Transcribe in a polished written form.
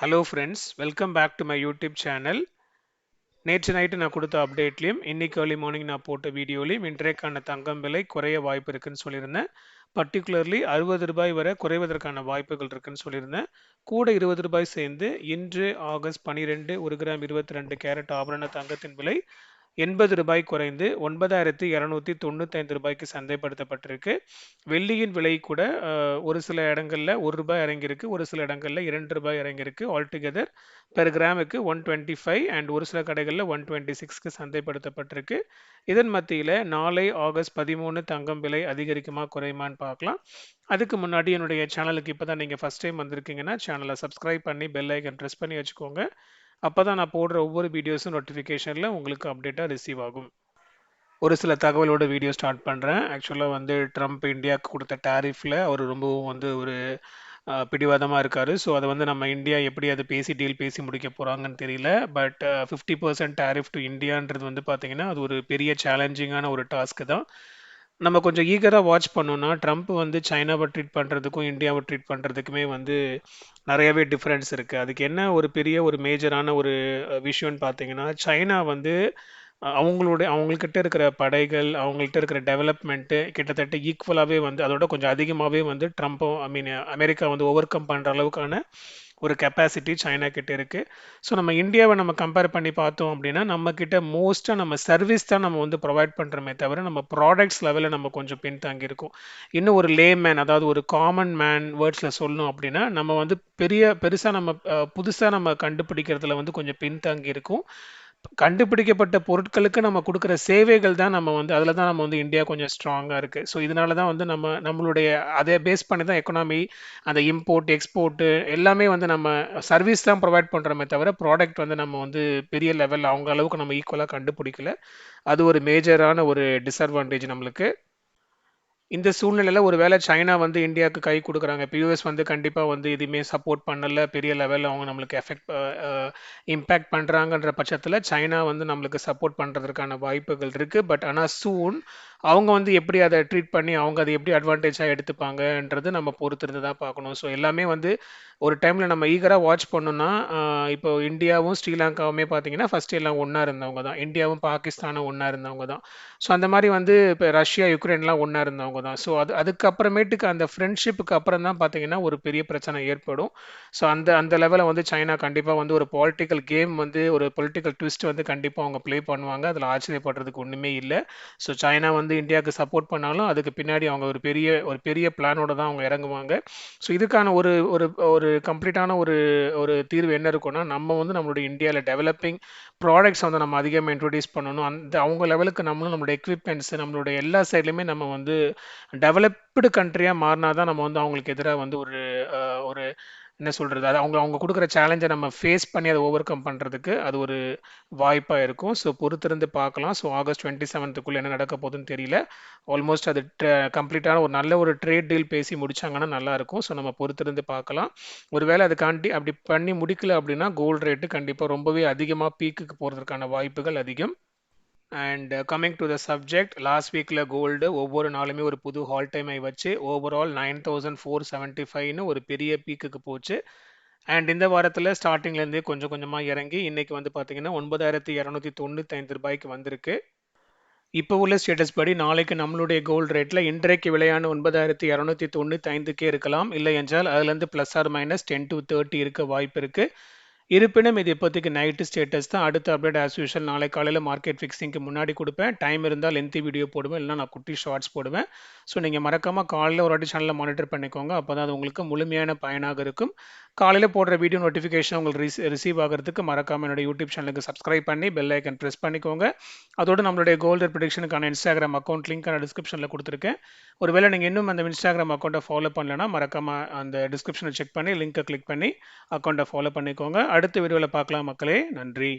Hello friends, welcome back to my YouTube channel. நேற்று night நான் கொடுத்த அப்டேட்லையும் இன்னைக்கு ஏர்லி மார்னிங் நான் போட்ட வீடியோலையும் இன்றைக்கான தங்கம் விலை குறைய வாய்ப்பு இருக்குன்னு சொல்லியிருந்தேன். பர்டிகுலர்லி ரூ. 60 வரை குறைவதற்கான வாய்ப்புகள் இருக்குன்னு சொல்லியிருந்தேன். கூட ரூ. 20 சேர்ந்து இன்று ஆகஸ்ட் 12 1 கிராம் 22 கேரட் ஆபரண தங்கத்தின் விலை ரூ. 80 குறைந்து ரூ. 9,295 சந்தைப்படுத்தப்பட்டிருக்கு. வெள்ளியின் விலை கூட ஒரு சில இடங்கள்ல ரூ. 1 இறங்கியிருக்கு, ஒரு சில இடங்கள்ல ரூ. 2 இறங்கியிருக்கு. ஆல்டுகெதர் பெர் கிராமுக்கு 125 அண்ட் ஒரு சில கடைகளில் 126க்கு சந்தைப்படுத்தப்பட்டிருக்கு. இதன் மத்தியில் நாளை ஆகஸ்ட் 13 தங்கம் விலை அதிகரிக்குமா குறையுமான்னு பார்க்கலாம். அதுக்கு முன்னாடி என்னுடைய சேனலுக்கு இப்போ தான் நீங்கள் ஃபஸ்ட் டைம் வந்திருக்கீங்கன்னா சேனலை சப்ஸ்கிரைப் பண்ணி பெல் ஐக்கன் ப்ரெஸ் பண்ணி வச்சுக்கோங்க. அப்போ தான் நான் போடுற ஒவ்வொரு வீடியோஸும் நோட்டிஃபிகேஷனில் உங்களுக்கு அப்டேட்டாக ரிசீவ் ஆகும். ஒரு சில தகவலோட வீடியோ ஸ்டார்ட் பண்ணுறேன். ஆக்சுவலாக வந்து ட்ரம்ப் இந்தியாவுக்கு கொடுத்த டேரிஃபில் அவர் ரொம்பவும் வந்து ஒரு பிடிவாதமாக இருக்கார். ஸோ அதை வந்து நம்ம இந்தியா எப்படி அதை டீல் பேசி முடிக்க போகிறாங்கன்னு தெரியல. பட் 50% டேரிஃப் டு இந்தியான்றது வந்து பார்த்தீங்கன்னா அது ஒரு பெரிய சேலஞ்சிங்கான ஒரு டாஸ்க்கு தான். நம்ம கொஞ்சம் ஈகராக வாட்ச் பண்ணோம்னா ட்ரம்ப் வந்து சைனாவை ட்ரீட் பண்ணுறதுக்கும் இந்தியாவை ட்ரீட் பண்ணுறதுக்குமே வந்து நிறையவே டிஃப்ரென்ஸ் இருக்குது. அதுக்கு என்ன ஒரு பெரிய ஒரு மேஜரான ஒரு விஷயம்னு பார்த்தீங்கன்னா, சைனா வந்து அவங்கக்கிட்ட இருக்கிற படைகள், அவங்கள்ட்ட இருக்கிற டெவலப்மெண்ட்டு கிட்டத்தட்ட ஈக்குவலாகவே வந்து அதோட கொஞ்சம் அதிகமாகவே வந்து ட்ரம்ப்பும் அமெரிக்கா வந்து ஓவர் கம் பண்ணுற அளவுக்கான ஒரு கெப்பாசிட்டி சைனா கிட்ட இருக்கு. ஸோ நம்ம இந்தியாவை நம்ம கம்பேர் பண்ணி பார்த்தோம் அப்படின்னா, நம்ம கிட்ட மோஸ்ட்டாக நம்ம சர்வீஸ் தான் நம்ம வந்து ப்ரொவைட் பண்ணுறோமே தவிர, நம்ம ப்ராடக்ட்ஸ் லெவலில் நம்ம கொஞ்சம் பின்தங்கி இருக்கோம். இன்னும் ஒரு லேமேன், அதாவது ஒரு காமன் மேன் வேர்ட்ஸில் சொல்லணும் அப்படின்னா, நம்ம வந்து பெருசாக நம்ம புதுசாக நம்ம கண்டுபிடிக்கிறதுல வந்து கொஞ்சம் பின்தங்கி இருக்கும். கண்டுபிடிக்கப்பட்ட பொருட்களுக்கு நம்ம கொடுக்குற சேவைகள் தான் நம்ம வந்து அதில் தான் நம்ம வந்து இந்தியா கொஞ்சம் ஸ்ட்ராங்காக இருக்குது. ஸோ இதனால தான் வந்து நம்மளுடைய அதை பேஸ் பண்ணி தான் எக்கனாமி, அந்த இம்போர்ட் எக்ஸ்போர்ட்டு எல்லாமே வந்து நம்ம சர்வீஸ் தான் ப்ரொவைட் பண்ணுறோமே தவிர ப்ராடக்ட் வந்து நம்ம வந்து பெரிய லெவல் அவங்க அளவுக்கு நம்ம ஈக்குவலாக கண்டுபிடிக்கல. அது ஒரு மேஜரான ஒரு டிஸ்அட்வான்டேஜ் நம்மளுக்கு. இந்த சூழ்நிலையில ஒருவேளை சைனா வந்து இந்தியாவுக்கு கை கொடுக்குறாங்க. இப்ப யுஎஸ் வந்து கண்டிப்பா வந்து எதுவுமே சப்போர்ட் பண்ணல. பெரிய லெவல்ல அவங்க நம்மளுக்கு இம்பாக்ட் பண்றாங்கன்ற பட்சத்துல சைனா வந்து நம்மளுக்கு சப்போர்ட் பண்றதற்கான வாய்ப்புகள் இருக்கு. பட் ஆனா சூன் அவங்க வந்து எப்படி அதை ட்ரீட் பண்ணி அவங்க அதை எப்படி அட்வான்டேஜா எடுத்துப்பாங்கன்றது நம்ம பொறுத்திருந்து தான் பார்க்கணும். ஸோ எல்லாமே வந்து ஒரு டைம்ல நம்ம ஈகரா வாட்ச் பண்ணோம்னா, இப்போ இந்தியாவும் ஸ்ரீலங்காவுமே பார்த்தீங்கன்னா, ஃபர்ஸ்ட் எல்லாம் ஒண்ணா இருந்தவங்க தான். இந்தியாவும் பாகிஸ்தானும் ஒண்ணா இருந்தவங்க தான். ஸோ அந்த மாதிரி வந்து இப்போ ரஷ்யா, யுக்ரைன்லாம் ஒண்ணா இருந்தவங்க தான். ஸோ அதுக்கப்புறமேட்டுக்கு அந்த ஃப்ரெண்ட்ஷிப்புக்கு அப்புறம் தான் பார்த்தீங்கன்னா, ஒரு பெரிய பிரச்சனை ஏற்படும். ஸோ அந்த அந்த லெவல்ல வந்து சைனா கண்டிப்பா வந்து ஒரு பொலிட்டிக்கல் கேம் வந்து ஒரு பொலிட்டிக்கல் ட்விஸ்ட் வந்து கண்டிப்பா அவங்க ப்ளே பண்ணுவாங்க. அதில ஆச்சரியப்படுறதுக்கு ஒண்ணுமே இல்ல. ஸோ சைனா வந்து இந்தியாவுக்கு சப்போர்ட் பண்ணாலும், அதுக்கு பின்னாடி அவங்க ஒரு பெரிய பிளானோட தான் அவங்க இறங்குவாங்க. ஸோ இதுக்கான ஒரு ஒரு ஒரு கம்ப்ளீட்டான ஒரு ஒரு தீர்வு என்ன இருக்கும்னா, நம்ம வந்து நம்மளுடைய இந்தியால டெவலப்பிங் ப்ராடக்ட்ஸ் வந்து நம்ம அதிகமா இன்ட்ரோடியூஸ் பண்ணணும். அந்த அவங்க லெவலுக்கு நம்மளும் நம்மளுடைய எக்விப்மெண்ட்ஸ் நம்மளுடைய எல்லா சைட்லயுமே நம்ம வந்து டெவலப்டு கண்ட்ரியா மாறினா தான் நம்ம வந்து அவங்களுக்கு எதிரா வந்து ஒரு என்ன சொல்றது? அது அவங்க அவங்க குடுக்குற சேலஞ்ச நம்ம ஃபேஸ் பண்ணி அத ஓவர் கம் பண்றதுக்கு அது ஒரு வாய்ப்பா இருக்கும். ஸோ பொறுத்திருந்து பார்க்கலாம். ஸோ ஆகஸ்ட் 27க்குள்ள என்ன நடக்க போகுதுன்னு தெரியல. ஆல்மோஸ்ட் அது கம்ப்ளீட்டான ஒரு நல்ல ஒரு ட்ரேட் டீல் பேசி முடிச்சாங்கன்னா நல்லாயிருக்கும். ஸோ நம்ம பொறுத்திருந்து பார்க்கலாம். ஒருவேளை அதுக்காண்டி அப்படி பண்ணி முடிக்கல அப்படின்னா, கோல்டு ரேட்டு கண்டிப்பா ரொம்பவே அதிகமா பீக்குக்கு போறதற்கான வாய்ப்புகள் அதிகம். And coming to the subject, last வீக்ல கோல்டு ஒவ்வொரு நாளுமே ஒரு புது ஹால் டைம் ஆகி வச்சு ஓவரால் 9475ன்னு ஒரு பெரிய பீக்குக்கு போச்சு. அண்ட் இந்த வாரத்தில் ஸ்டார்டிங்லேருந்தே கொஞ்சம் கொஞ்சமாக இறங்கி இன்னைக்கு வந்து பார்த்தீங்கன்னா ரூ. 9,295 வந்திருக்கு. இப்போ உள்ள ஸ்டேட்டஸ் படி நாளைக்கு நம்மளுடைய கோல்டு ரேட்ல இன்றைக்கு விலையான 9,295க்கே இருக்கலாம். இல்லை என்றால் அதுலேருந்து ப்ளஸ் ஆர் மைனஸ் 10 to 30 இருக்க வாய்ப்பு இருக்கு. இருப்பினும் இது இப்போதைக்கு நைட்டு ஸ்டேட்டஸ் தான். அடுத்த அப்டேட் ஆஸ் யூஷுவல் நாளை காலையில் மார்க்கெட் ஃபிக்ஸிங்க்கு முன்னாடி கொடுப்பேன். டைம் இருந்தால் லென்த்தி வீடியோ போடுவேன், இல்லைனா நான் குட்டி ஷார்ட்ஸ் போடுவேன். ஸோ நீங்கள் மறக்காமல் காலையில் ஒரு வாட்டி சேனலில் மானிட்டர் பண்ணிக்கோங்க. அப்போ தான் அது உங்களுக்கு முழுமையான பயனாக இருக்கும். காலையில் போடுற வீடியோ நோட்டிஃபிகேஷன் உங்களுக்கு ரிசீவ் ஆகிறதுக்கு மறக்காமல் என்னோட யூடியூப் சேனலுக்கு சப்ஸ்கிரைப் பண்ணி பெல் ஐக்கன் ப்ரெஸ் பண்ணிக்கோங்க. அதோடு நம்மளுடைய கோல்டு ப்ரிடிக்ஷனுக்கான இன்ஸ்டாகிராம் அக்கௌண்ட் லிங்க் நான் டிஸ்கிரிப்ஷனில் கொடுத்துருக்கேன். ஒருவேளை நீங்கள் இன்னும் அந்த இன்ஸ்டாகிராம் அக்கௌண்ட்டை ஃபாலோ பண்ணலன்னா மறக்காமல் அந்த டிஸ்கிரிப்ஷனை செக் பண்ணி லிங்க்கை கிளிக் பண்ணி அக்கௌண்ட்டை ஃபாலோ பண்ணிக்கோங்க. அடுத்த வீடியோவில் பார்க்கலாம் மக்களே. நன்றி.